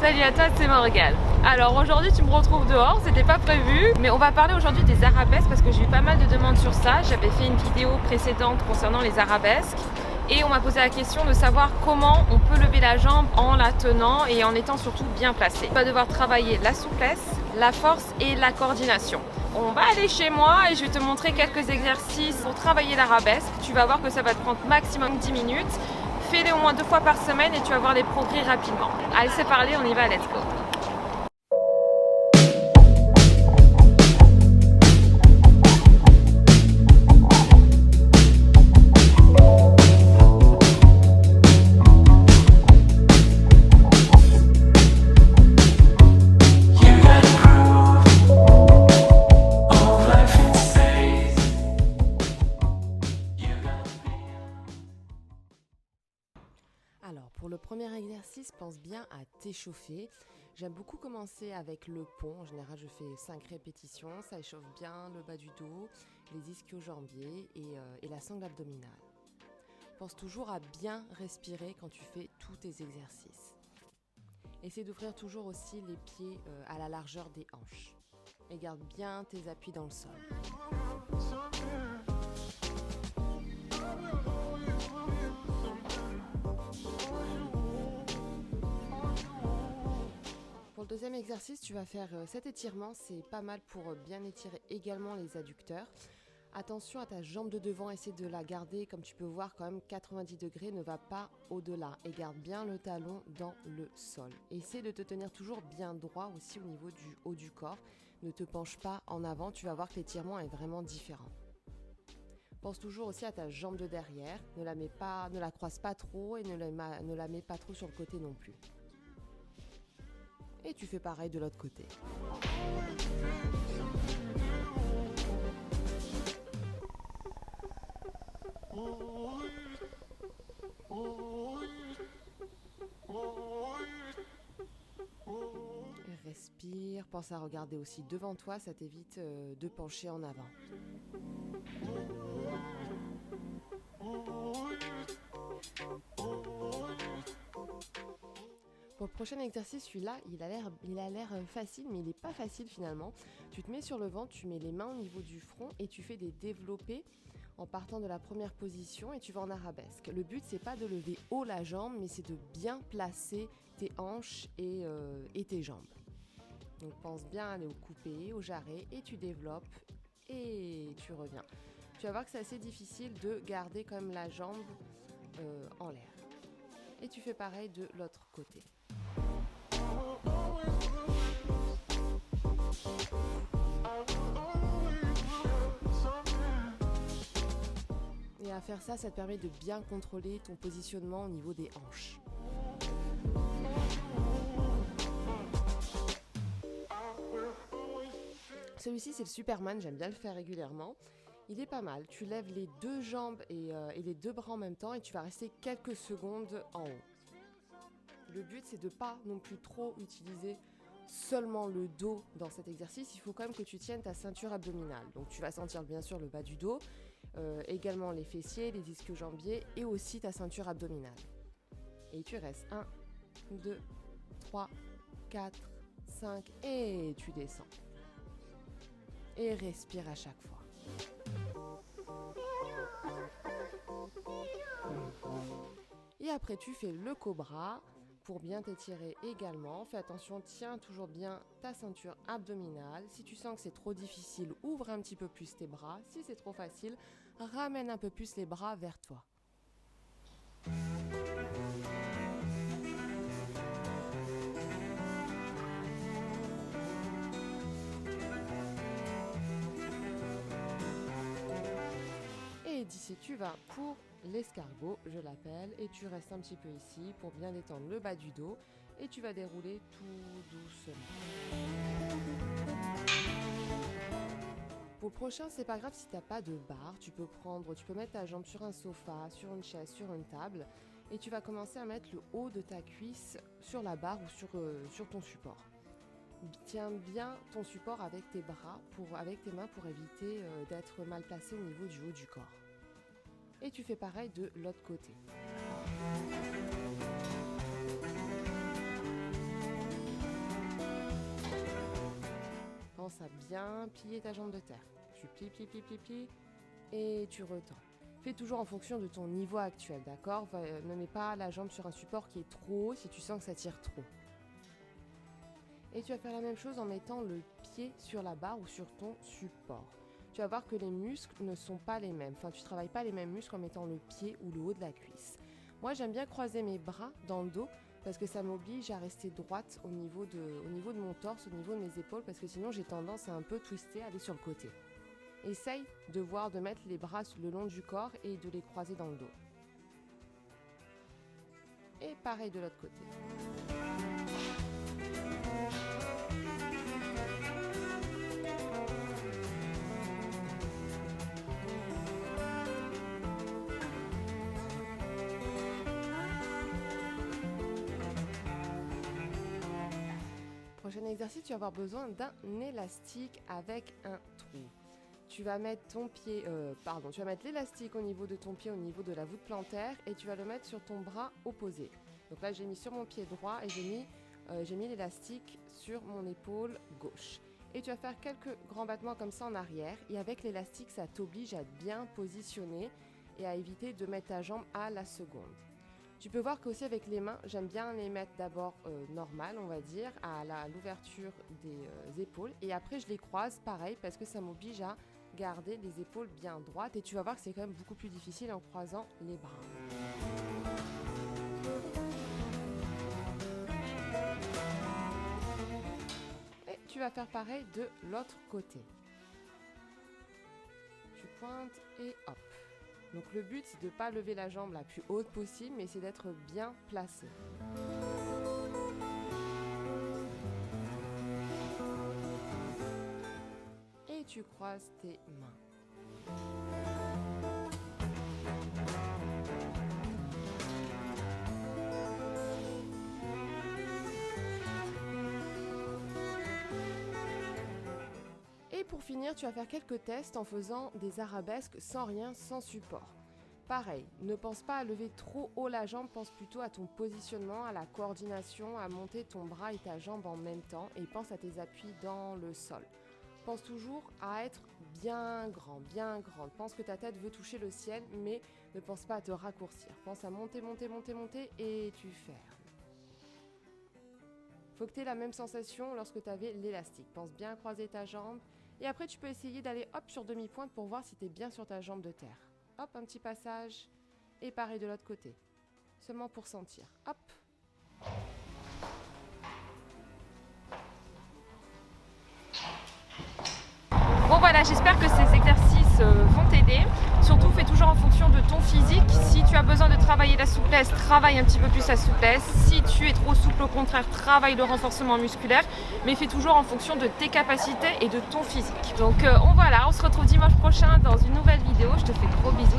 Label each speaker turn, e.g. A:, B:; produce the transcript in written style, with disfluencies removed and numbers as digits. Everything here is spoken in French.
A: Salut à toi, c'est Morgane. Alors aujourd'hui tu me retrouves dehors, c'était pas prévu, mais on va parler aujourd'hui des arabesques parce que j'ai eu pas mal de demandes sur ça. J'avais fait une vidéo précédente concernant les arabesques et on m'a posé la question de savoir comment on peut lever la jambe en la tenant et en étant surtout bien placé. On va devoir travailler la souplesse, la force et la coordination. On va aller chez moi et je vais te montrer quelques exercices pour travailler l'arabesque. Tu vas voir que ça va te prendre maximum 10 minutes. Fais-les au moins 2 fois par semaine et tu vas voir les progrès rapidement. Allez, c'est parti, on y va, let's go.
B: Alors, pour le premier exercice, pense bien à t'échauffer. J'aime beaucoup commencer avec le pont. En général, je fais 5 répétitions. Ça échauffe bien le bas du dos, les ischio-jambiers et la sangle abdominale. Pense toujours à bien respirer quand tu fais tous tes exercices. Essaie d'ouvrir toujours aussi les pieds à la largeur des hanches. Et garde bien tes appuis dans le sol. Pour le deuxième exercice, tu vas faire cet étirement. C'est pas mal pour bien étirer également les adducteurs. Attention à ta jambe de devant, essaie de la garder, comme tu peux voir, quand même 90 degrés, ne va pas au-delà. Et garde bien le talon dans le sol. Essaie de te tenir toujours bien droit aussi au niveau du haut du corps. Ne te penche pas en avant, tu vas voir que l'étirement est vraiment différent. Pense toujours aussi à ta jambe de derrière. Ne la croise pas trop et ne la mets pas trop sur le côté non plus. Et tu fais pareil de l'autre côté. Respire, pense à regarder aussi devant toi, ça t'évite de pencher en avant. Pour le prochain exercice, celui-là, il a l'air facile, mais il n'est pas facile finalement. Tu te mets sur le ventre, tu mets les mains au niveau du front et tu fais des développés en partant de la première position et tu vas en arabesque. Le but, c'est pas de lever haut la jambe, mais c'est de bien placer tes hanches et tes jambes. Donc pense bien à aller au coupé, au jarret et tu développes et tu reviens. Tu vas voir que c'est assez difficile de garder quand même la jambe en l'air. Et tu fais pareil de l'autre côté. Et à faire ça, ça te permet de bien contrôler ton positionnement au niveau des hanches. Celui-ci, c'est le Superman, j'aime bien le faire régulièrement. Il est pas mal, tu lèves les 2 jambes et les 2 bras en même temps et tu vas rester quelques secondes en haut. Le but, c'est de ne pas non plus trop utiliser seulement le dos dans cet exercice. Il faut quand même que tu tiennes ta ceinture abdominale. Donc tu vas sentir bien sûr le bas du dos, également les fessiers, les ischio-jambiers et aussi ta ceinture abdominale. Et tu restes 1, 2, 3, 4, 5 et tu descends. Et respire à chaque fois. Et après tu fais le cobra pour bien t'étirer également. Fais attention, tiens toujours bien ta ceinture abdominale. Si tu sens que c'est trop difficile, ouvre un petit peu plus tes bras. Si c'est trop facile, ramène un peu plus les bras vers toi. Et d'ici tu vas pour l'escargot, je l'appelle, et tu restes un petit peu ici pour bien détendre le bas du dos et tu vas dérouler tout doucement. Pour le prochain, c'est pas grave si t'as pas de barre, tu peux mettre ta jambe sur un sofa, sur une chaise, sur une table et tu vas commencer à mettre le haut de ta cuisse sur la barre ou sur ton support. Tiens bien ton support avec tes bras, avec tes mains pour éviter d'être mal placé au niveau du haut du corps. Et tu fais pareil de l'autre côté. bien plier ta jambe de terre. Tu plies, plies, plies, plies, plies et tu retends. Fais toujours en fonction de ton niveau actuel, d'accord? Ne mets pas la jambe sur un support qui est trop haut si tu sens que ça tire trop. Et tu vas faire la même chose en mettant le pied sur la barre ou sur ton support. Tu vas voir que les muscles ne sont pas les mêmes. Enfin, tu ne travailles pas les mêmes muscles en mettant le pied ou le haut de la cuisse. Moi, j'aime bien croiser mes bras dans le dos parce que ça m'oblige à rester droite au niveau de mon torse, au niveau de mes épaules, parce que sinon j'ai tendance à un peu twister, aller sur le côté. Essaye de mettre les bras le long du corps et de les croiser dans le dos. Et pareil de l'autre côté. Prochain exercice, tu vas avoir besoin d'un élastique avec un trou. Tu vas mettre l'élastique au niveau de ton pied, au niveau de la voûte plantaire, et tu vas le mettre sur ton bras opposé. Donc là, j'ai mis sur mon pied droit et j'ai mis l'élastique sur mon épaule gauche. Et tu vas faire quelques grands battements comme ça en arrière. Et avec l'élastique, ça t'oblige à te bien positionner et à éviter de mettre ta jambe à la seconde. Tu peux voir qu'aussi avec les mains, j'aime bien les mettre d'abord normal, on va dire, à l'ouverture des épaules. Et après, je les croise pareil parce que ça m'oblige à garder les épaules bien droites. Et tu vas voir que c'est quand même beaucoup plus difficile en croisant les bras. Et tu vas faire pareil de l'autre côté. Tu pointes et hop. Donc le but, c'est de ne pas lever la jambe la plus haute possible, mais c'est d'être bien placé. Et tu croises tes mains. Et pour finir, tu vas faire quelques tests en faisant des arabesques sans rien, sans support. Pareil, ne pense pas à lever trop haut la jambe, pense plutôt à ton positionnement, à la coordination, à monter ton bras et ta jambe en même temps et pense à tes appuis dans le sol. Pense toujours à être bien grand, bien grande. Pense que ta tête veut toucher le ciel, mais ne pense pas à te raccourcir. Pense à monter, monter, monter, monter et tu fermes. Faut que tu aies la même sensation lorsque tu avais l'élastique. Pense bien à croiser ta jambe. Et après, tu peux essayer d'aller hop sur demi-pointe pour voir si tu es bien sur ta jambe de terre. Hop, un petit passage. Et pareil de l'autre côté. Seulement pour sentir. Hop.
A: Bon voilà, j'espère que ces exercices vont t'aider. Surtout, fais toujours en fonction de ton physique. Si tu as besoin de travailler la souplesse, travaille un petit peu plus la souplesse. Si tu es trop souple, au contraire, travaille le renforcement musculaire. Mais fais toujours en fonction de tes capacités et de ton physique. Donc on se retrouve dimanche prochain dans une nouvelle vidéo. Je te fais gros bisous.